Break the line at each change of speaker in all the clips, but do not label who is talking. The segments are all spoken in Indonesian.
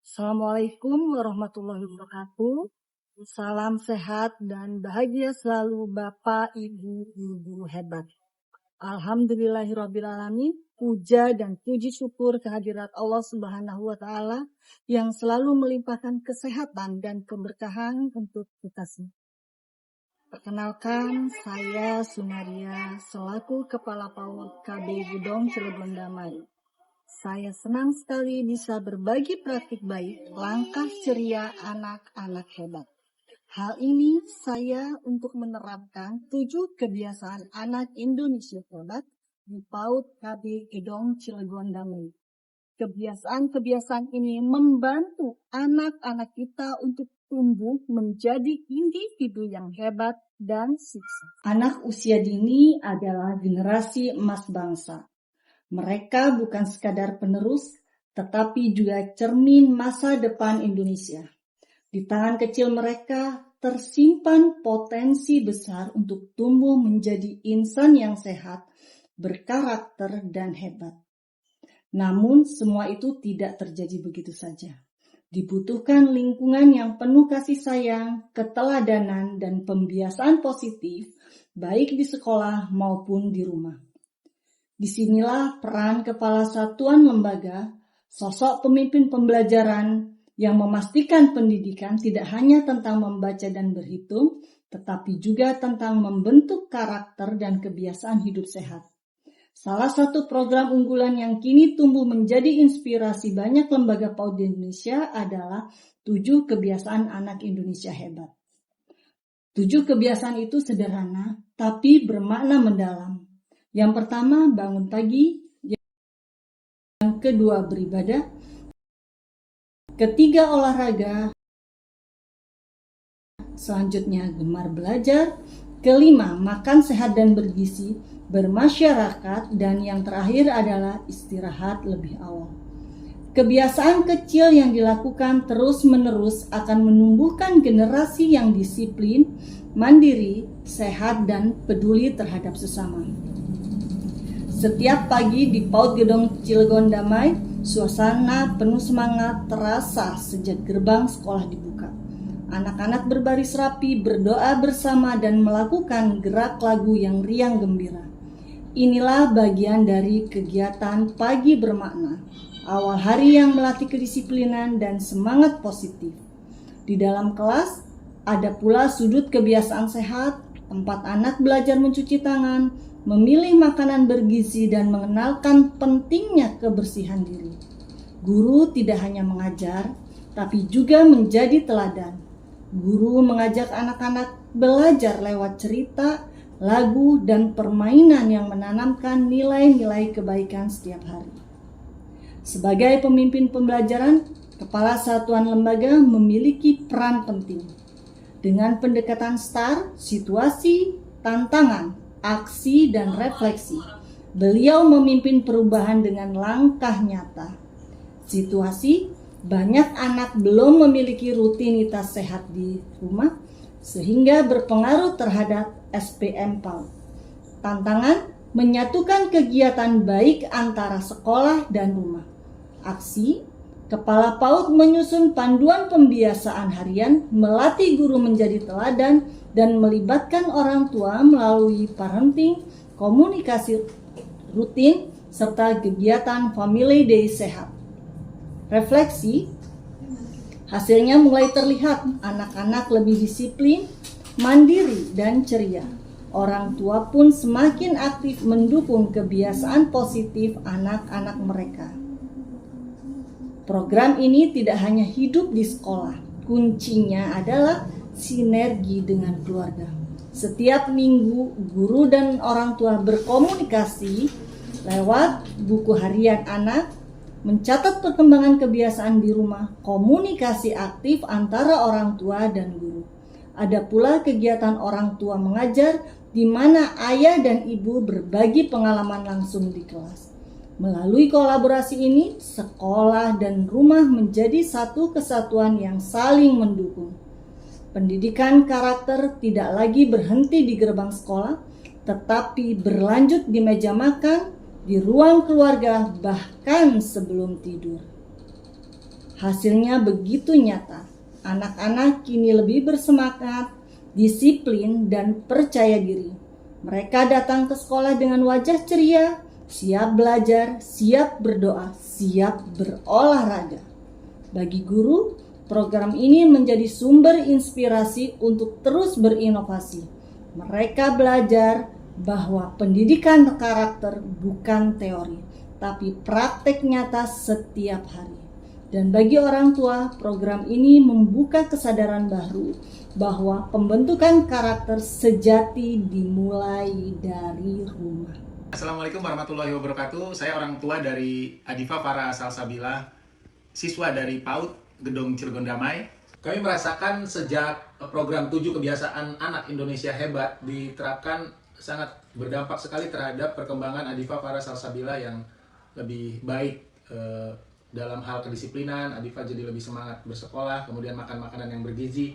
Assalamualaikum warahmatullahi wabarakatuh. Salam sehat dan bahagia selalu Bapak, Ibu, Guru hebat. Alhamdulillahirrabbilalamin. Puja dan puji syukur kehadirat Allah Subhanahu wa Ta'ala yang selalu melimpahkan kesehatan dan keberkahan untuk kita semua. Perkenalkan, saya Sunaria selaku Kepala PAUD KB Gedong Cilegon Damai. Saya senang sekali bisa berbagi praktik baik langkah ceria anak-anak hebat. Hal ini saya untuk menerapkan 7 kebiasaan anak Indonesia hebat di PAUD KB Gedong Cilegon Damai. Kebiasaan-kebiasaan ini membantu anak-anak kita untuk tumbuh menjadi individu yang hebat dan sukses. Anak usia dini adalah generasi emas bangsa. Mereka bukan sekadar penerus, tetapi juga cermin masa depan Indonesia. Di tangan kecil mereka tersimpan potensi besar untuk tumbuh menjadi insan yang sehat, berkarakter, dan hebat. Namun semua itu tidak terjadi begitu saja. Dibutuhkan lingkungan yang penuh kasih sayang, keteladanan, dan pembiasaan positif, baik di sekolah maupun di rumah. Disinilah peran kepala satuan lembaga, sosok pemimpin pembelajaran yang memastikan pendidikan tidak hanya tentang membaca dan berhitung, tetapi juga tentang membentuk karakter dan kebiasaan hidup sehat. Salah satu program unggulan yang kini tumbuh menjadi inspirasi banyak lembaga PAUD di Indonesia adalah 7 kebiasaan anak Indonesia hebat. 7 kebiasaan itu sederhana, tapi bermakna mendalam. Yang pertama, bangun pagi. Yang kedua, beribadah. Ketiga, olahraga. Selanjutnya, gemar belajar. Kelima, makan sehat dan bergizi, bermasyarakat. Dan yang terakhir adalah istirahat lebih awal. Kebiasaan kecil yang dilakukan terus-menerus akan menumbuhkan generasi yang disiplin, mandiri, sehat, dan peduli terhadap sesama. Setiap pagi di PAUD Gedong Cilegon Damai, suasana penuh semangat terasa sejak gerbang sekolah dibuka. Anak-anak berbaris rapi, berdoa bersama, dan melakukan gerak lagu yang riang gembira. Inilah bagian dari kegiatan pagi bermakna, awal hari yang melatih kedisiplinan dan semangat positif. Di dalam kelas, ada pula sudut kebiasaan sehat, tempat anak belajar mencuci tangan, memilih makanan bergizi, dan mengenalkan pentingnya kebersihan diri. Guru tidak hanya mengajar, tapi juga menjadi teladan. Guru mengajak anak-anak belajar lewat cerita, lagu, dan permainan yang menanamkan nilai-nilai kebaikan setiap hari. Sebagai pemimpin pembelajaran, kepala satuan lembaga memiliki peran penting. Dengan pendekatan STAR, situasi, tantangan, aksi, dan refleksi, beliau memimpin perubahan dengan langkah nyata. Situasi, banyak anak belum memiliki rutinitas sehat di rumah, sehingga berpengaruh terhadap SPM PAUD. Tantangan, menyatukan kegiatan baik antara sekolah dan rumah. Aksi, Kepala PAUD menyusun panduan pembiasaan harian, melatih guru menjadi teladan, dan melibatkan orang tua melalui parenting, komunikasi rutin, serta kegiatan Family Day sehat. Refleksi, hasilnya mulai terlihat anak-anak lebih disiplin, mandiri, dan ceria. Orang tua pun semakin aktif mendukung kebiasaan positif anak-anak mereka. Program ini tidak hanya hidup di sekolah, kuncinya adalah sinergi dengan keluarga. Setiap minggu, guru dan orang tua berkomunikasi lewat buku harian anak, mencatat perkembangan kebiasaan di rumah, komunikasi aktif antara orang tua dan guru. Ada pula kegiatan orang tua mengajar, di mana ayah dan ibu berbagi pengalaman langsung di kelas. Melalui kolaborasi ini, sekolah dan rumah menjadi satu kesatuan yang saling mendukung. Pendidikan karakter tidak lagi berhenti di gerbang sekolah, tetapi berlanjut di meja makan, di ruang keluarga, bahkan sebelum tidur. Hasilnya begitu nyata. Anak-anak kini lebih bersemangat, disiplin, dan percaya diri. Mereka datang ke sekolah dengan wajah ceria, siap belajar, siap berdoa, siap berolahraga. Bagi guru, program ini menjadi sumber inspirasi untuk terus berinovasi. Mereka belajar bahwa pendidikan karakter bukan teori, tapi praktek nyata setiap hari. Dan bagi orang tua, program ini membuka kesadaran baru bahwa pembentukan karakter sejati dimulai dari rumah.
Assalamualaikum warahmatullahi wabarakatuh. Saya orang tua dari Adifa Farah Salsabila, siswa dari PAUD Gedong Cilegon Damai. Kami merasakan sejak program 7 Kebiasaan Anak Indonesia Hebat diterapkan sangat berdampak sekali terhadap perkembangan Adifa Farah Salsabila yang lebih baik dalam hal kedisiplinan. Adifa jadi lebih semangat bersekolah, kemudian makan makanan yang bergizi,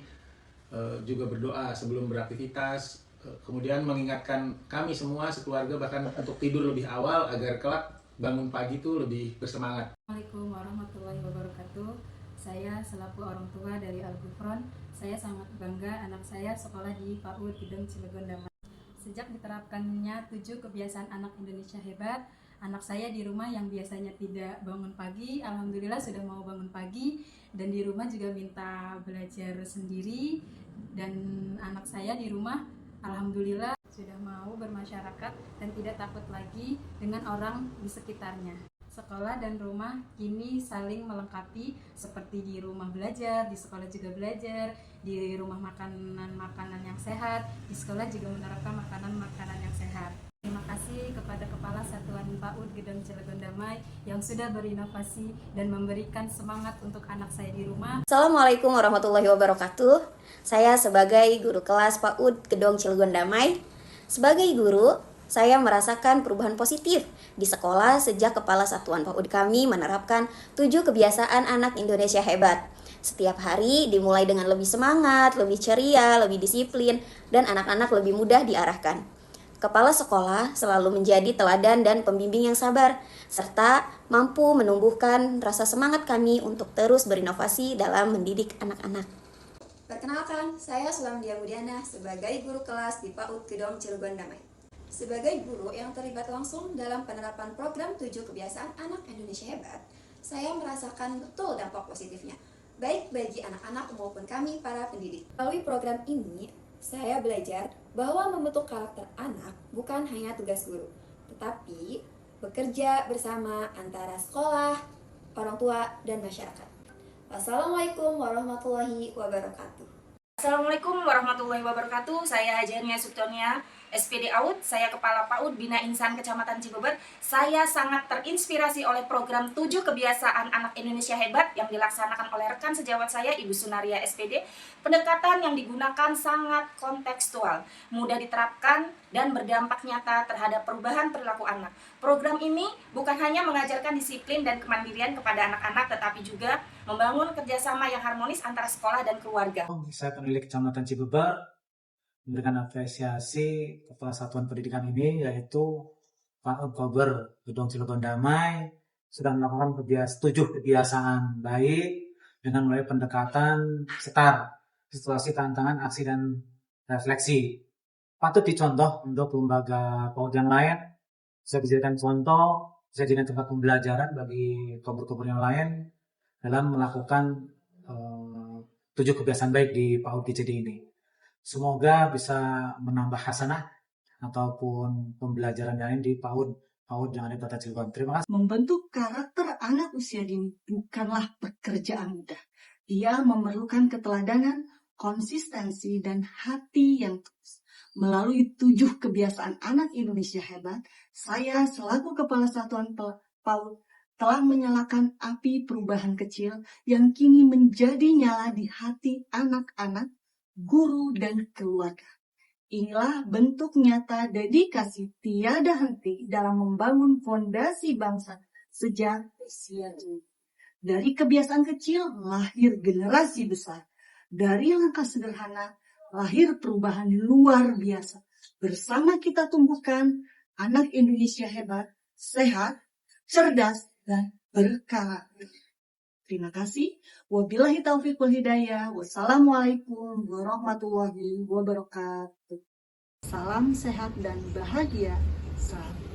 juga berdoa sebelum beraktivitas, kemudian mengingatkan kami semua sekeluarga bahkan untuk tidur lebih awal agar kelak bangun pagi itu lebih bersemangat.
Assalamualaikum warahmatullahi wabarakatuh. Saya selaku orang tua dari Al-Gufron, saya sangat bangga anak saya sekolah di PAUD Gedong Cilegon Damai. Sejak diterapkannya 7 kebiasaan anak Indonesia hebat, anak saya di rumah yang biasanya tidak bangun pagi, alhamdulillah sudah mau bangun pagi, dan di rumah juga minta belajar sendiri. Dan anak saya di rumah alhamdulillah sudah mau bermasyarakat dan tidak takut lagi dengan orang di sekitarnya. Sekolah dan rumah kini saling melengkapi, seperti di rumah belajar, di sekolah juga belajar, di rumah makanan-makanan yang sehat, di sekolah juga menerapkan makanan-makanan yang sehat. Terima kasih kepada Kepala Satuan PAUD Gedong Cilegon Damai yang sudah berinovasi dan memberikan semangat untuk anak saya di rumah.
Assalamualaikum warahmatullahi wabarakatuh. Saya sebagai guru kelas PAUD Gedong Cilegon Damai. Sebagai guru, saya merasakan perubahan positif di sekolah sejak Kepala Satuan PAUD kami menerapkan 7 kebiasaan anak Indonesia hebat. Setiap hari dimulai dengan lebih semangat, lebih ceria, lebih disiplin, dan anak-anak lebih mudah diarahkan. Kepala sekolah selalu menjadi teladan dan pembimbing yang sabar, serta mampu menumbuhkan rasa semangat kami untuk terus berinovasi dalam mendidik anak-anak.
Perkenalkan, saya Sulamdia Mudiana sebagai guru kelas di PAUD Gedong Cilegon Damai. Sebagai guru yang terlibat langsung dalam penerapan program 7 Kebiasaan Anak Indonesia Hebat, saya merasakan betul dampak positifnya, baik bagi anak-anak maupun kami para pendidik. Melalui program ini, saya belajar bahwa membentuk karakter anak bukan hanya tugas guru, tetapi bekerja bersama antara sekolah, orang tua, dan masyarakat. Wassalamualaikum warahmatullahi wabarakatuh.
Assalamualaikum warahmatullahi wabarakatuh. Saya Hajania Subtonia, SPD AUD. Saya Kepala PAUD Bina Insan Kecamatan Cibeber. Saya sangat terinspirasi oleh program 7 Kebiasaan Anak Indonesia Hebat yang dilaksanakan oleh rekan sejawat saya, Ibu Sunaria SPD. Pendekatan yang digunakan sangat kontekstual, mudah diterapkan, dan berdampak nyata terhadap perubahan perilaku anak. Program ini bukan hanya mengajarkan disiplin dan kemandirian kepada anak-anak, tetapi juga membangun kerjasama yang harmonis antara sekolah dan keluarga.
Saya pemilik Kecamatan Cibeber memberikan apresiasi Kepala Satuan Pendidikan ini, yaitu Pak Kober Gedong Cilegon Damai sudah melakukan 7 kebiasaan baik dengan mulai pendekatan STAR, situasi, tantangan, aksi, dan refleksi. Patut dicontoh untuk lembaga PAUD yang lain, bisa dijadikan contoh, bisa dijadikan tempat pembelajaran bagi kober-kober yang lain dalam melakukan 7 kebiasaan baik di PAUD DCD ini. Semoga bisa menambah hasanah ataupun pembelajaran lain di PAUD yang ada di Kota Cilegon. Terima kasih.
Membentuk karakter anak usia dini bukanlah pekerjaan mudah. Dia memerlukan keteladanan, konsistensi, dan hati yang tulus. Melalui 7 kebiasaan anak Indonesia hebat, saya selaku Kepala Satuan PAUD telah menyalakan api perubahan kecil yang kini menjadi nyala di hati anak-anak, guru, dan keluarga. Inilah bentuk nyata dedikasi tiada henti dalam membangun fondasi bangsa sejak usia dini. Dari kebiasaan kecil lahir generasi besar. Dari langkah sederhana lahir perubahan luar biasa. Bersama kita tumbuhkan anak Indonesia hebat, sehat, cerdas, dan berkarakter. Terima kasih. Wabillahi taufiq wal hidayah. Wassalamualaikum warahmatullahi wabarakatuh. Salam sehat dan bahagia. Salam.